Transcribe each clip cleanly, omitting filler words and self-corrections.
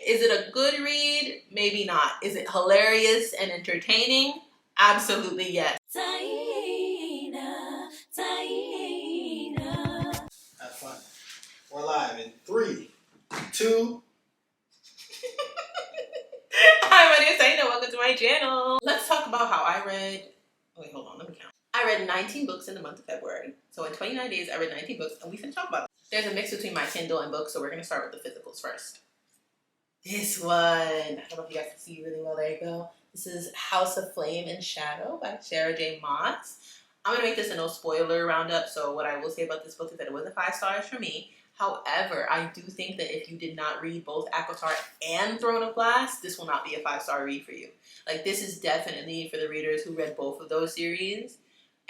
Is it a good read? Maybe not. Is it hilarious and entertaining? Absolutely yes. Taina, Taina. Have fun. We're live in 3, 2. Hi, my name is Taina. Welcome to my channel. Let's talk about how I read. Wait, hold on. Let me count. I read 19 books in the month of February. So in 29 days, I read 19 books, and we can talk about it. There's a mix between my Kindle and books, so we're going to start with the physicals first. This one, I don't know if you guys can see really well. There you go. This is House of Flame and Shadow by Sarah J. Maas. I'm going to make this a no spoiler roundup, so what I will say about this book is that it was a 5 stars for me. However, I do think that if you did not read both ACOTAR and Throne of Glass, this will not be a 5-star read for you. Like, this is definitely for the readers who read both of those series.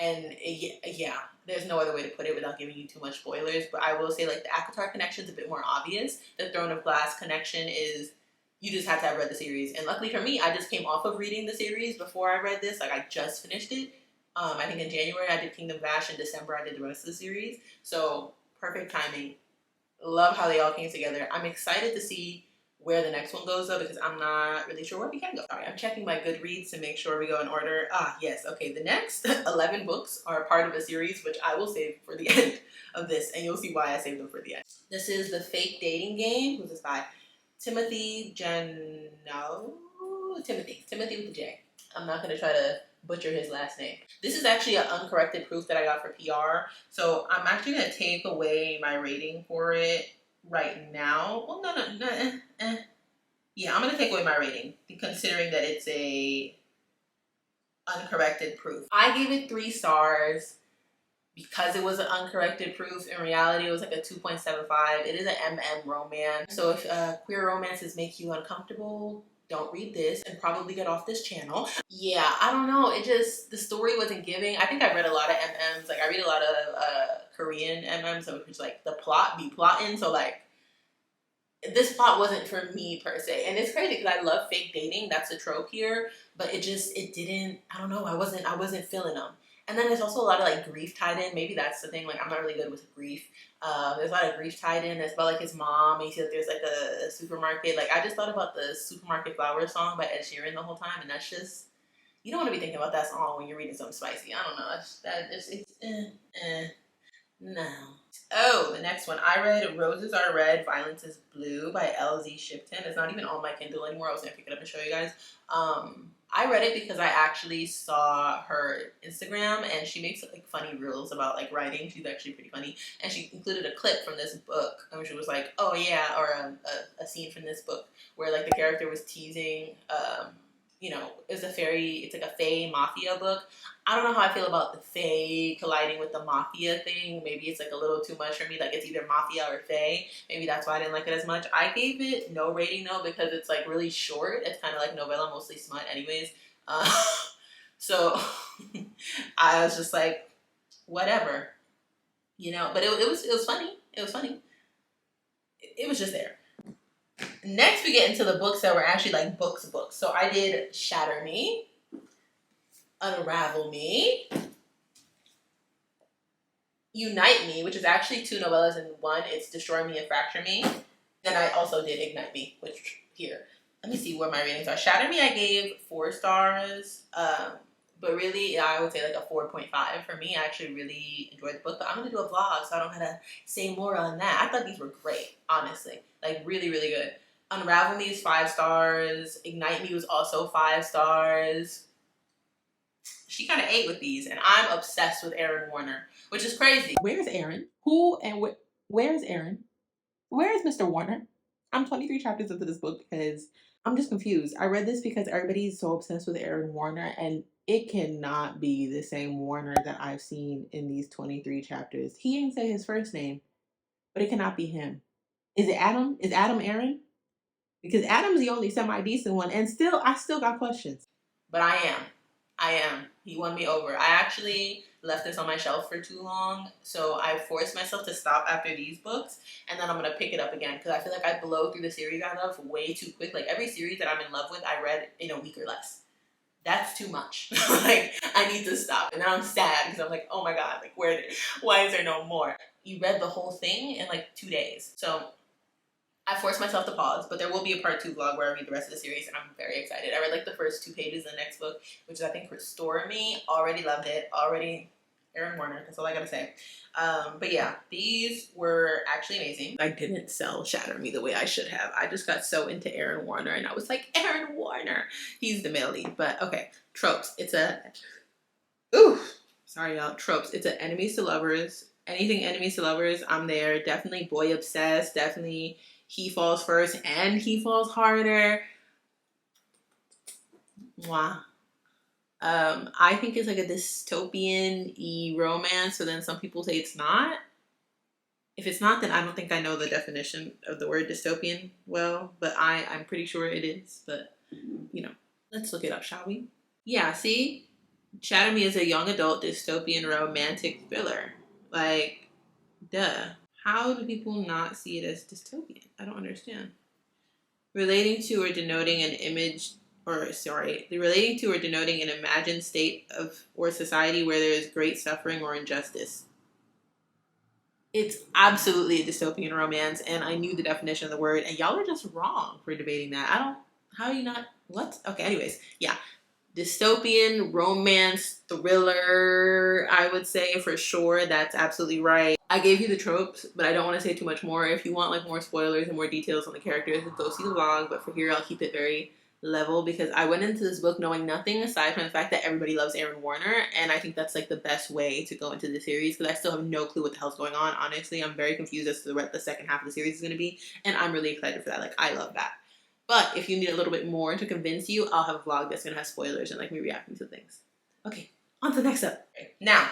And yeah, there's no other way to put it without giving you too much spoilers. But I will say, like, the ACOTAR connection is a bit more obvious. The Throne of Glass connection is, you just have to have read the series. And luckily for me, I just came off of reading the series before I read this. Like, I just finished it. I think in January I did Kingdom of Ash. In December I did the rest of the series. So, perfect timing. Love how they all came together. I'm excited to see where the next one goes though, because I'm not really sure where we can go. Sorry, I'm checking my Goodreads to make sure we go in order. Yes, okay, the next 11 books are part of a series, which I will save for the end of this, and you'll see why I saved them for the end. This is The Fake Dating Game. Who's this by? Timothy with a J. I'm not gonna try to butcher his last name. This is actually an uncorrected proof that I got for PR, so I'm actually gonna take away my rating for it right now. Well, no. Yeah, I'm gonna take away my rating, considering that it's a uncorrected proof. I gave it 3 stars because it was an uncorrected proof. In reality, it was like a 2.75. It is an MM romance. So if queer romances make you uncomfortable, don't read this and probably get off this channel. Yeah, I don't know. It just, the story wasn't giving. I think I read a lot of MMs. Like, I read a lot of Korean MMs, so it's like the plot be plotting. So like, this plot wasn't for me per se. And it's crazy because I love fake dating. That's a trope here. But it didn't, I don't know. I wasn't feeling them. And then there's also a lot of like grief tied in. Maybe that's the thing. Like, I'm not really good with grief. There's a lot of grief tied in. It's about like his mom. And you see that there's like a supermarket. Like, I just thought about the Supermarket Flowers song by Ed Sheeran the whole time. And that's just, you don't want to be thinking about that song when you're reading something spicy. I don't know. No. Oh, the next one. I read Roses Are Red, Violence is Blue by LZ Shipton. It's not even on my Kindle anymore. I was going to pick it up and show you guys. I read it because I actually saw her Instagram, and she makes like funny reels about like writing. She's actually pretty funny. And she included a clip from this book, and she was like, oh yeah, or a scene from this book where like the character was teasing, you know, it's like a fae mafia book. I don't know how I feel about the fae colliding with the mafia thing. Maybe it's like a little too much for me. Like, it's either mafia or fae. Maybe that's why I didn't like it as much. I gave it no rating though because it's like really short. It's kind of like novella, mostly smut anyways. So I was just like, whatever, you know. But it was funny. It was funny. It was just there. Next, we get into the books that were actually like books. So I did Shatter Me, Unravel Me, Unite Me, which is actually 2 novellas in one. It's Destroy Me and Fracture Me. Then I also did Ignite Me, which here. Let me see where my ratings are. Shatter Me I gave 4 stars. But really, I would say like a 4.5 for me. I actually really enjoyed the book. But I'm going to do a vlog, so I don't have to say more on that. I thought these were great, honestly. Like, really, really good. Unravel Me is 5 stars. Ignite Me was also 5 stars. She kind of ate with these, and I'm obsessed with Aaron Warner, which is crazy. Where's Aaron? Who and where's Aaron? Where is Mr. Warner? I'm 23 chapters into this book because I'm just confused. I read this because everybody's so obsessed with Aaron Warner, and it cannot be the same Warner that I've seen in these 23 chapters. He didn't say his first name, but it cannot be him. Is it Adam? Is Adam Aaron? Because Adam's the only semi-decent one, and I still got questions. But I am. He won me over. I actually left this on my shelf for too long, so I forced myself to stop after these books, and then I'm going to pick it up again, because I feel like I blow through the series I love way too quick. Like, every series that I'm in love with, I read in a week or less. That's too much. Like, I need to stop. And now I'm sad, because I'm like, oh my god, like, why is there no more? You read the whole thing in like 2 days. So I forced myself to pause, but there will be a part 2 vlog where I read the rest of the series, and I'm very excited. I read like the first 2 pages of the next book, which is I think Restore Me. Already loved it. Already Aaron Warner. That's all I gotta say. But yeah, these were actually amazing. I didn't sell Shatter Me the way I should have. I just got so into Aaron Warner, and I was like, Aaron Warner. He's the male lead. But okay, tropes. It's a sorry y'all. Tropes. It's a enemies to lovers. Anything enemies to lovers, I'm there. Definitely boy obsessed. Definitely he falls first and he falls harder. Mwah. I think it's like a dystopian-y romance, so then some people say it's not. If it's not, then I don't think I know the definition of the word dystopian well, but I'm pretty sure it is, but you know, let's look it up, shall we? Yeah, see? Shatter Me is a young adult dystopian romantic thriller. Like, duh. How do people not see it as dystopian? I don't understand. Relating to or denoting an image, relating to or denoting an imagined state of or society where there is great suffering or injustice. It's absolutely a dystopian romance, and I knew the definition of the word, and y'all are just wrong for debating that. How do you not, what? Okay, anyways, yeah. Dystopian romance thriller, I would say for sure. That's absolutely right. I gave you the tropes, but I don't want to say too much more. If you want like more spoilers and more details on the characters, go see the vlog. But for here, I'll keep it very level because I went into this book knowing nothing aside from the fact that everybody loves Aaron Warner, and I think that's like the best way to go into the series because I still have no clue what the hell's going on. Honestly, I'm very confused as to what the second half of the series is going to be, and I'm really excited for that. Like, I love that. But if you need a little bit more to convince you, I'll have a vlog that's going to have spoilers and like me reacting to things. Okay, on to the next step. Okay. Now,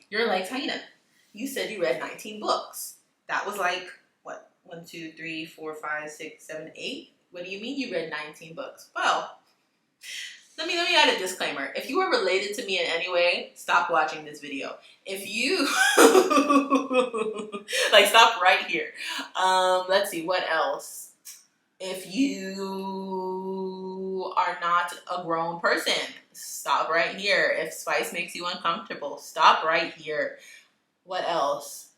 you're like, Taina, you said you read 19 books. That was like, what, 1, 2, 3, 4, 5, 6, 7, 8? What do you mean you read 19 books? Well, let me add a disclaimer. If you are related to me in any way, stop watching this video. If you, like, stop right here. Let's see, what else? If you are not a grown person, stop right here. If spice makes you uncomfortable, stop right here. What else?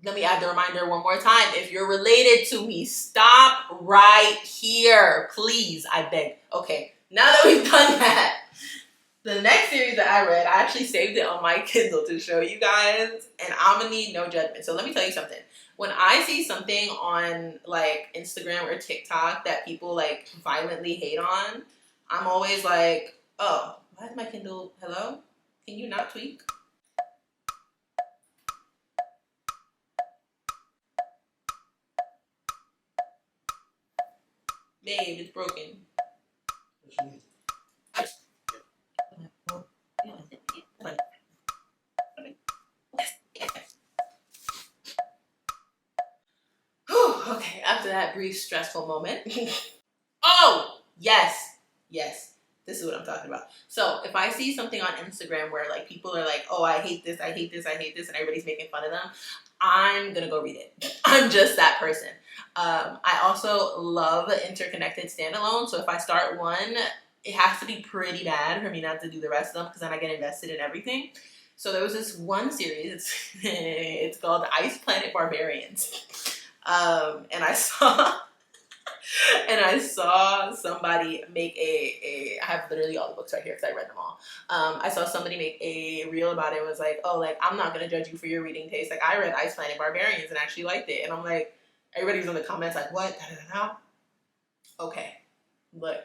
Let me add the reminder one more time. If you're related to me, stop right here. Please, I beg. Okay, now that we've done that, the next series that I read, I actually saved it on my Kindle to show you guys, and I'm gonna need no judgment. So let me tell you something. When I see something on like Instagram or TikTok that people like violently hate on, I'm always like, oh, why is my Kindle, hello? Can you not tweak? Babe, it's broken. What you mean? Okay, after that brief stressful moment. Oh, yes. This is what I'm talking about. So if I see something on Instagram where like people are like, oh, I hate this, and everybody's making fun of them, I'm gonna go read it. I'm just that person. I also love interconnected standalone. So if I start one, it has to be pretty bad for me not to do the rest of them because then I get invested in everything. So there was this one series, it's called Ice Planet Barbarians. And I saw somebody make I have literally all the books right here because I read them all. I saw somebody make a reel about it and was like, oh, like, I'm not going to judge you for your reading taste. Like, I read Ice Planet Barbarians and actually liked it. And I'm like, everybody was in the comments like, what? Okay, look.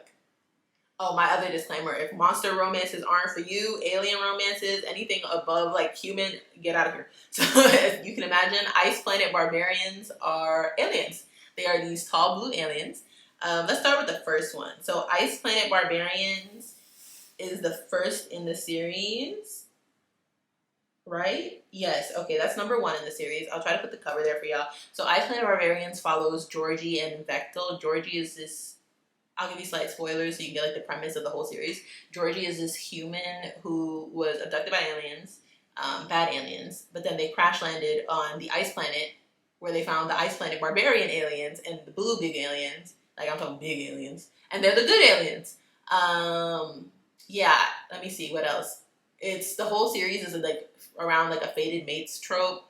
Oh, my other disclaimer, if monster romances aren't for you, alien romances, anything above like human, get out of here. So if you can imagine, Ice Planet Barbarians are aliens. They are these tall blue aliens. Let's start with the first one. So Ice Planet Barbarians is the first in the series, right? Yes, okay, that's number 1 in the series. I'll try to put the cover there for y'all. So Ice Planet Barbarians follows Georgie and Vectel. Georgie is this, I'll give you slight spoilers so you can get like the premise of the whole series. Georgie is this human who was abducted by aliens, bad aliens, but then they crash landed on the ice planet where they found the Ice Planet Barbarian aliens and the blue big aliens. Like, I'm talking big aliens. And they're the good aliens. Yeah, let me see, what else? It's, the whole series is like around like a fated mates trope.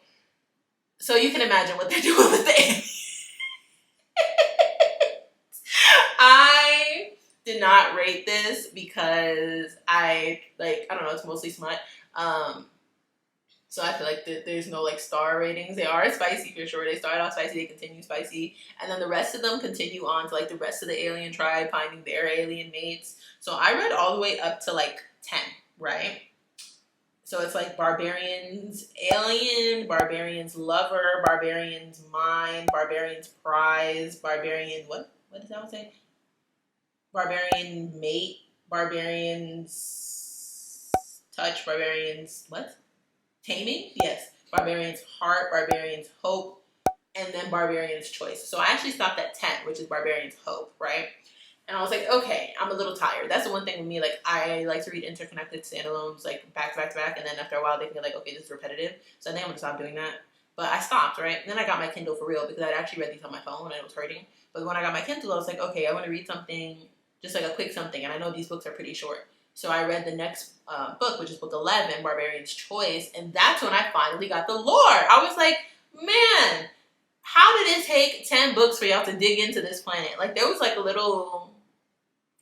So you can imagine what they're doing with the aliens. rate this because I don't know, it's mostly smut. So I feel like there's no like star ratings. They are spicy for sure. They start off spicy, they continue spicy, and then the rest of them continue on to like the rest of the alien tribe finding their alien mates. So I read all the way up to like 10, right? So it's like barbarian's alien, barbarian's lover, barbarian's mind, barbarian's prize, barbarian what does that one say? Barbarian mate, barbarian's touch, barbarian's what? Taming? Yes. Barbarian's heart, barbarian's hope, and then barbarian's choice. So I actually stopped at 10, which is barbarian's hope, right? And I was like, okay, I'm a little tired. That's the one thing with me. Like, I like to read interconnected standalones, like, back to back to back. And then after a while, they can be like, okay, this is repetitive. So I think I'm going to stop doing that. But I stopped, right? And then I got my Kindle for real because I'd actually read these on my phone and it was hurting. But when I got my Kindle, I was like, okay, I want to read something, just like a quick something. And I know these books are pretty short. So I read the next book, which is book 11, Barbarian's Choice. And that's when I finally got the lore. I was like, man, how did it take 10 books for y'all to dig into this planet? Like, there was like a little,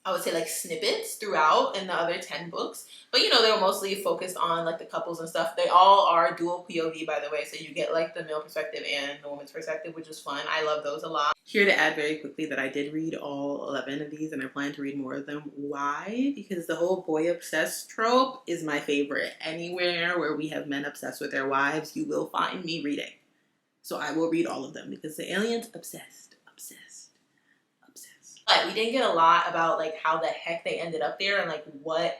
I would say like snippets throughout in the other 10 books. But you know, they were mostly focused on like the couples and stuff. They all are dual POV, by the way. So you get like the male perspective and the woman's perspective, which is fun. I love those a lot. Here to add very quickly that I did read all 11 of these and I plan to read more of them. Why? Because the whole boy obsessed trope is my favorite. Anywhere where we have men obsessed with their wives, you will find me reading. So I will read all of them because the alien's obsessed. But we didn't get a lot about like how the heck they ended up there and like what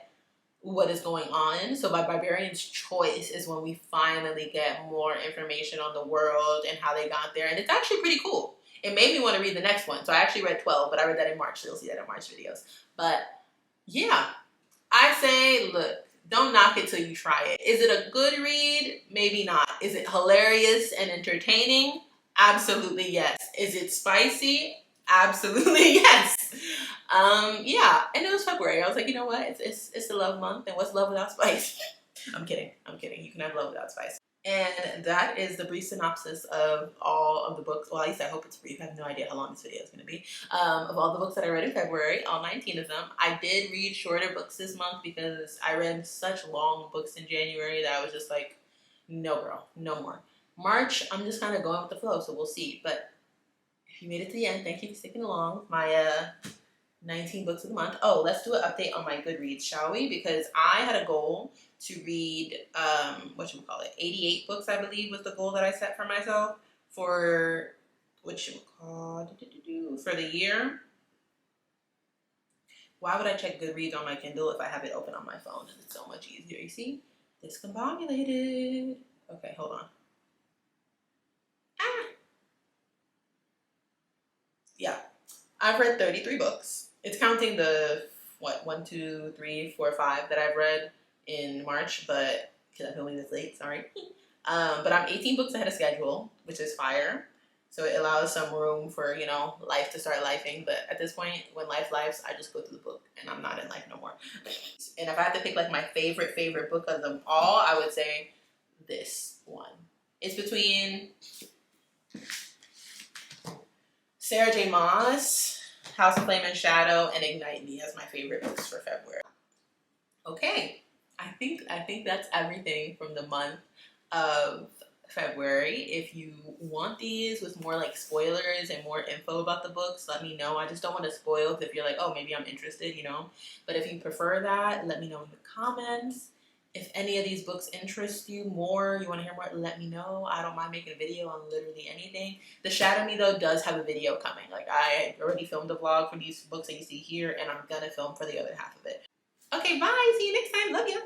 is going on. So by Barbarian's Choice is when we finally get more information on the world and how they got there. And it's actually pretty cool. It made me want to read the next one. So I actually read 12, but I read that in March. So you'll see that in March videos. But yeah, I say, look, don't knock it till you try it. Is it a good read? Maybe not. Is it hilarious and entertaining? Absolutely yes. Is it spicy? Absolutely yes. Yeah, and it was February. I was like, you know what? It's the love month, and what's love without spice? I'm kidding. You can have love without spice. And that is the brief synopsis of all of the books. Well, at least I hope it's brief. I have no idea how long this video is going to be. Of all the books that I read in February, all 19 of them. I did read shorter books this month because I read such long books in January that I was just like, no girl, no more. March, I'm just kind of going with the flow, so we'll see. But if you made it to the end, thank you for sticking along. My 19 books of the month. Oh, let's do an update on my Goodreads, shall we? Because I had a goal to read, 88 books, I believe, was the goal that I set for myself for, for the year. Why would I check Goodreads on my Kindle if I have it open on my phone? It's so much easier, you see? Discombobulated. Okay, hold on. Yeah, I've read 33 books. It's counting the, 1, 2, 3, 4, 5 that I've read in March, but, because I'm filming this late, sorry. But I'm 18 books ahead of schedule, which is fire. So it allows some room for, you know, life to start lifing. But at this point, when life lives, I just go through the book, and I'm not in life no more. And if I had to pick, like, my favorite book of them all, I would say this one. It's between Sarah J. Maas, House of Flame and Shadow, and Ignite Me as my favorite books for February. Okay, I think that's everything from the month of February. If you want these with more like spoilers and more info about the books, let me know. I just don't want to spoil if you're like, oh, maybe I'm interested, you know. But if you prefer that, let me know in the comments. If any of these books interest you more, you want to hear more, let me know. I don't mind making a video on literally anything. The Shadow Me, though, does have a video coming. Like, I already filmed a vlog for these books that you see here, and I'm going to film for the other half of it. Okay, bye. See you next time. Love you.